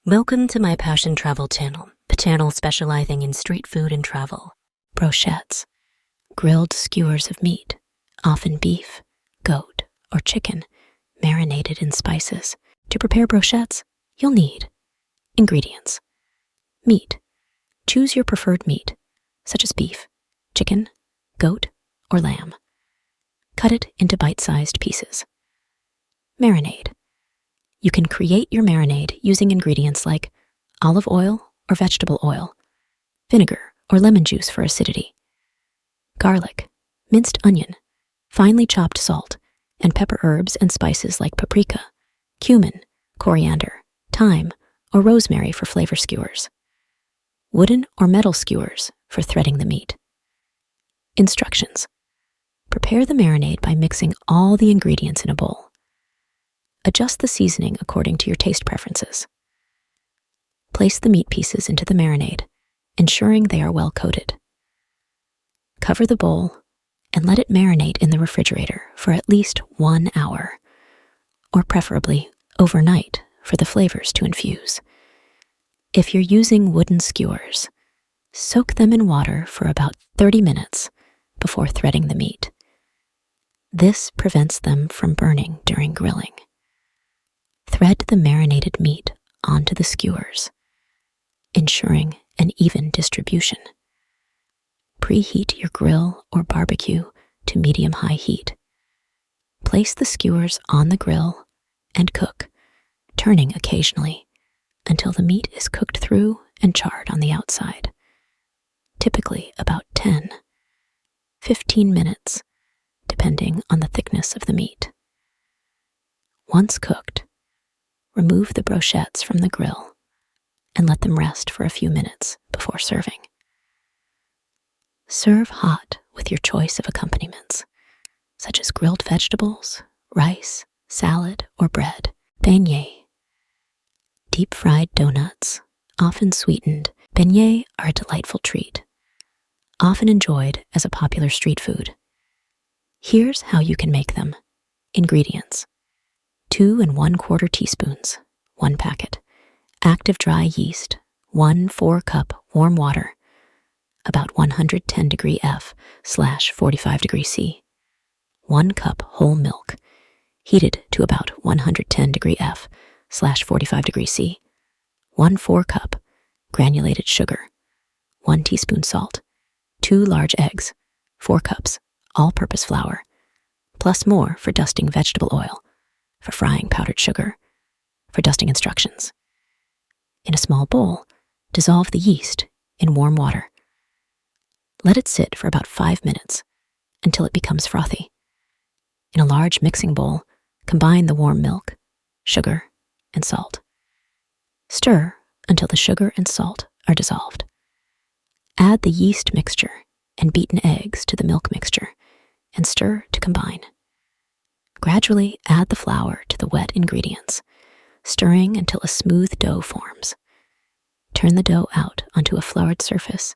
Welcome to my Passion Travel channel, the channel specializing in street food and travel. Brochettes, grilled skewers of meat, often beef, goat, or chicken, marinated in spices. To prepare brochettes, you'll need ingredients. Meat. Choose your preferred meat, such as beef, chicken, goat, or lamb. Cut it into bite-sized pieces. Marinade. You can create your marinade using ingredients like olive oil or vegetable oil, vinegar or lemon juice for acidity, garlic, minced onion, finely chopped salt, and pepper herbs and spices like paprika, cumin, coriander, thyme, or rosemary for flavor skewers. Wooden or metal skewers for threading the meat. Instructions. Prepare the marinade by mixing all the ingredients in a bowl. Adjust the seasoning according to your taste preferences. Place the meat pieces into the marinade, ensuring they are well coated. Cover the bowl and let it marinate in the refrigerator for at least 1 hour, or preferably overnight for the flavors to infuse. If you're using wooden skewers, soak them in water for about 30 minutes before threading the meat. This prevents them from burning during grilling. Thread the marinated meat onto the skewers, ensuring an even distribution. Preheat your grill or barbecue to medium-high heat. Place the skewers on the grill and cook, turning occasionally until the meat is cooked through and charred on the outside. Typically about 10-15 minutes, depending on the thickness of the meat. Once cooked, remove the brochettes from the grill and let them rest for a few minutes before serving. Serve hot with your choice of accompaniments, such as grilled vegetables, rice, salad, or bread. Beignets. Deep-fried doughnuts, often sweetened. Beignets are a delightful treat, often enjoyed as a popular street food. Here's how you can make them. Ingredients: 2 1/4 teaspoons, 1 packet. Active dry yeast, 1/4 cup warm water, about 110 degree F/45 degree C. 1 cup whole milk, heated to about 110 degree F/45 degree C. 1/4 cup granulated sugar, 1 teaspoon salt, 2 large eggs, 4 cups all-purpose flour, plus more for dusting vegetable oil, for frying powdered sugar, for dusting instructions. In a small bowl, dissolve the yeast in warm water. Let it sit for about 5 minutes until it becomes frothy. In a large mixing bowl, combine the warm milk, sugar, and salt. Stir until the sugar and salt are dissolved. Add the yeast mixture and beaten eggs to the milk mixture and stir to combine. Gradually add the flour to the wet ingredients, stirring until a smooth dough forms. Turn the dough out onto a floured surface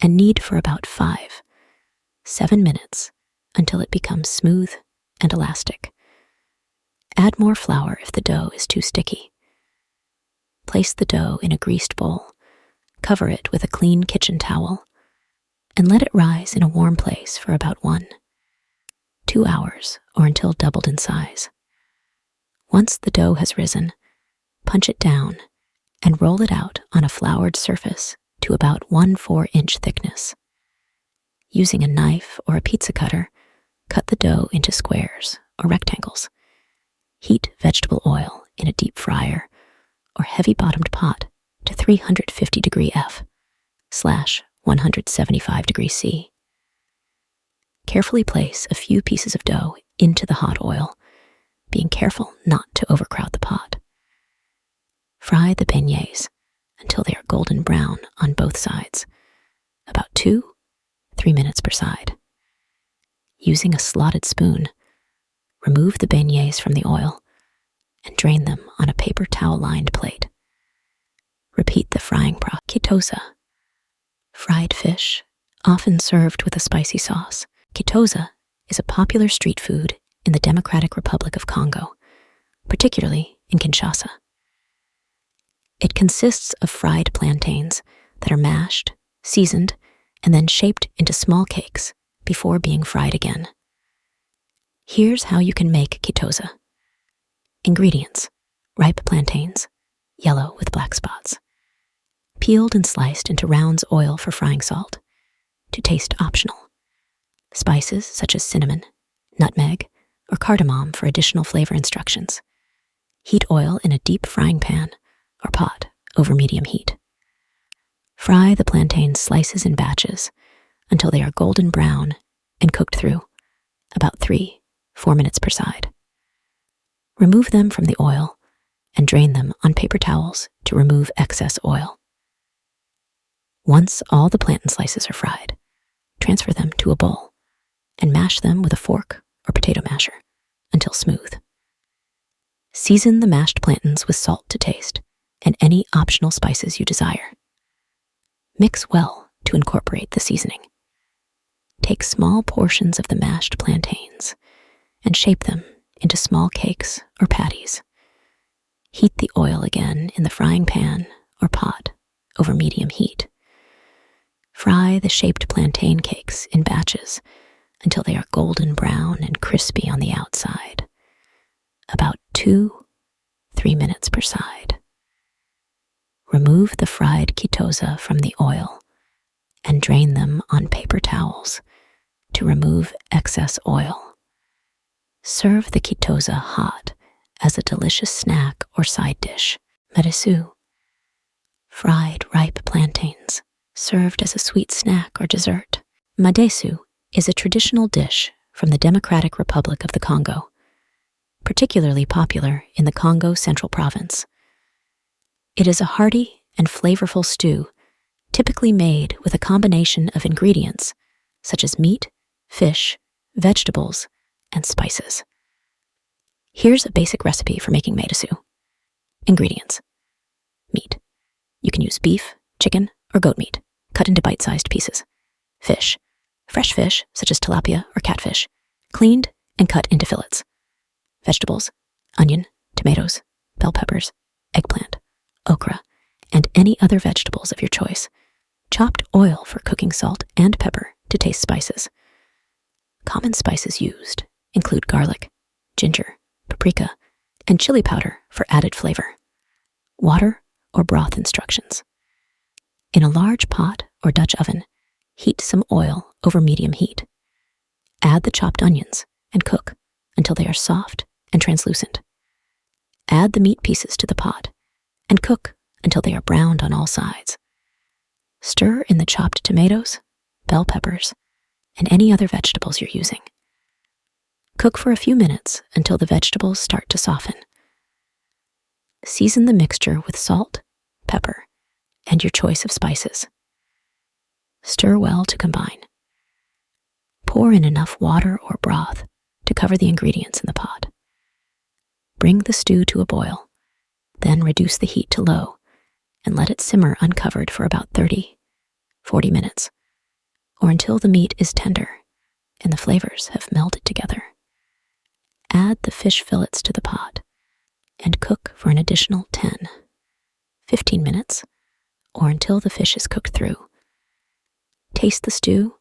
and knead for about 5-7 minutes until it becomes smooth and elastic. Add more flour if the dough is too sticky. Place the dough in a greased bowl, cover it with a clean kitchen towel, and let it rise in a warm place for about 1-2 hours or until doubled in size. Once the dough has risen, punch it down and roll it out on a floured surface to about 1/4 inch thickness. Using a knife or a pizza cutter, cut the dough into squares or rectangles. Heat vegetable oil in a deep fryer or heavy-bottomed pot to 350 degree F/175 degree C. Carefully place a few pieces of dough into the hot oil, being careful not to overcrowd the pot. Fry the beignets until they are golden brown on both sides, about 2-3 minutes per side. Using a slotted spoon, remove the beignets from the oil and drain them on a paper towel-lined plate. Repeat the frying process. Kitoza. Fried fish, often served with a spicy sauce. Kitoza is a popular street food in the Democratic Republic of Congo, particularly in Kinshasa. It consists of fried plantains that are mashed, seasoned, and then shaped into small cakes before being fried again. Here's how you can make kitoza. Ingredients: ripe plantains, yellow with black spots. Peeled and sliced into rounds oil for frying salt. To taste optional. Spices such as cinnamon, nutmeg, or cardamom for additional flavor instructions. Heat oil in a deep frying pan or pot over medium heat. Fry the plantain slices in batches until they are golden brown and cooked through, about 3-4 minutes per side. Remove them from the oil and drain them on paper towels to remove excess oil. Once all the plantain slices are fried, transfer them to a bowl and mash them with a fork or potato masher until smooth. Season the mashed plantains with salt to taste and any optional spices you desire. Mix well to incorporate the seasoning. Take small portions of the mashed plantains and shape them into small cakes or patties. Heat the oil again in the frying pan or pot over medium heat. Fry the shaped plantain cakes in batches until they are golden brown and crispy on the outside, about 2-3 minutes per side. Remove the fried kitoza from the oil and drain them on paper towels to remove excess oil. Serve the kitoza hot as a delicious snack or side dish. Madesu, fried ripe plantains, served as a sweet snack or dessert. Madesu is a traditional dish from the Democratic Republic of the Congo, particularly popular in the Congo Central Province. It is a hearty and flavorful stew, typically made with a combination of ingredients such as meat, fish, vegetables, and spices. Here's a basic recipe for making Madesu. Ingredients: meat. You can use beef, chicken, or goat meat, cut into bite-sized pieces. Fish. Fresh fish, such as tilapia or catfish, cleaned and cut into fillets. Vegetables: onion, tomatoes, bell peppers, eggplant, okra, and any other vegetables of your choice. Chopped oil for cooking, salt and pepper to taste spices. Common spices used include garlic, ginger, paprika, and chili powder for added flavor. Water or broth instructions. In a large pot or Dutch oven, heat some oil over medium heat. Add the chopped onions and cook until they are soft and translucent. Add the meat pieces to the pot and cook until they are browned on all sides. Stir in the chopped tomatoes, bell peppers, and any other vegetables you're using. Cook for a few minutes until the vegetables start to soften. Season the mixture with salt, pepper, and your choice of spices. Stir well to combine. Pour in enough water or broth to cover the ingredients in the pot. Bring the stew to a boil, then reduce the heat to low and let it simmer uncovered for about 30-40 minutes, or until the meat is tender and the flavors have melded together. Add the fish fillets to the pot and cook for an additional 10-15 minutes, or until the fish is cooked through. Taste the stew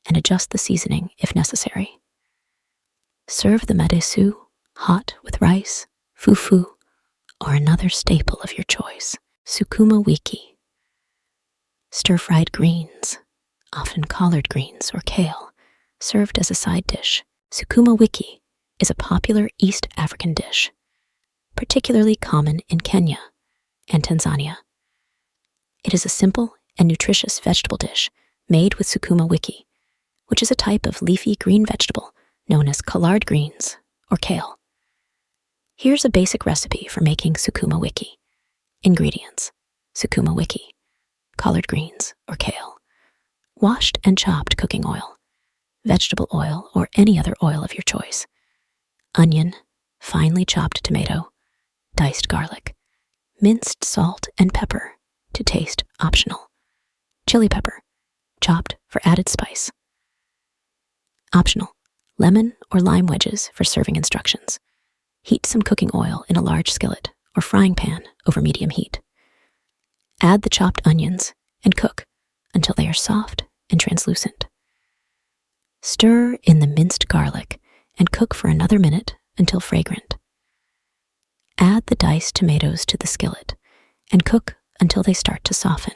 and adjust the seasoning if necessary. Serve the madesu hot with rice, fufu, or another staple of your choice. Sukuma wiki. Stir-fried greens, often collard greens or kale, served as a side dish. Sukuma wiki is a popular East African dish, particularly common in Kenya and Tanzania. It is a simple and nutritious vegetable dish made with sukuma wiki, which is a type of leafy green vegetable known as collard greens or kale. Here's a basic recipe for making sukuma wiki. Ingredients: sukuma wiki, collard greens or kale, washed and chopped cooking oil, vegetable oil or any other oil of your choice, onion, finely chopped tomato, diced garlic, minced salt and pepper to taste optional, chili pepper, chopped for added spice. Optional: lemon or lime wedges for serving instructions. Heat some cooking oil in a large skillet or frying pan over medium heat. Add the chopped onions and cook until they are soft and translucent. Stir in the minced garlic and cook for another minute until fragrant. Add the diced tomatoes to the skillet and cook until they start to soften.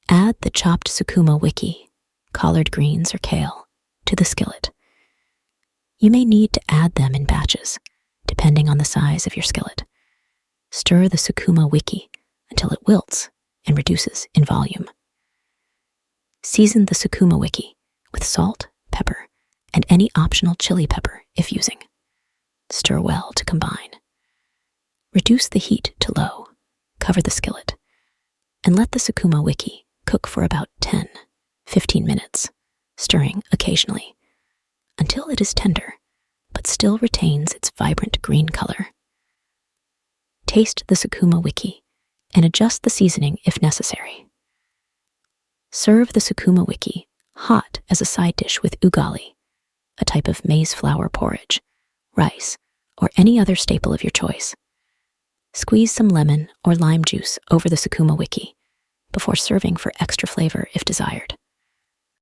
Add the chopped Sukuma wiki, collard greens or kale, to the skillet. You may need to add them in batches, depending on the size of your skillet. Stir the Sukuma wiki until it wilts and reduces in volume. Season the Sukuma wiki with salt, pepper, and any optional chili pepper if using. Stir well to combine. Reduce the heat to low, cover the skillet, and let the Sukuma wiki cook for about 10-15 minutes, stirring occasionally, until it is tender, but still retains its vibrant green color. Taste the Sukuma wiki and adjust the seasoning if necessary. Serve the Sukuma wiki hot as a side dish with ugali, a type of maize flour porridge, rice, or any other staple of your choice. Squeeze some lemon or lime juice over the Sukuma wiki before serving for extra flavor if desired.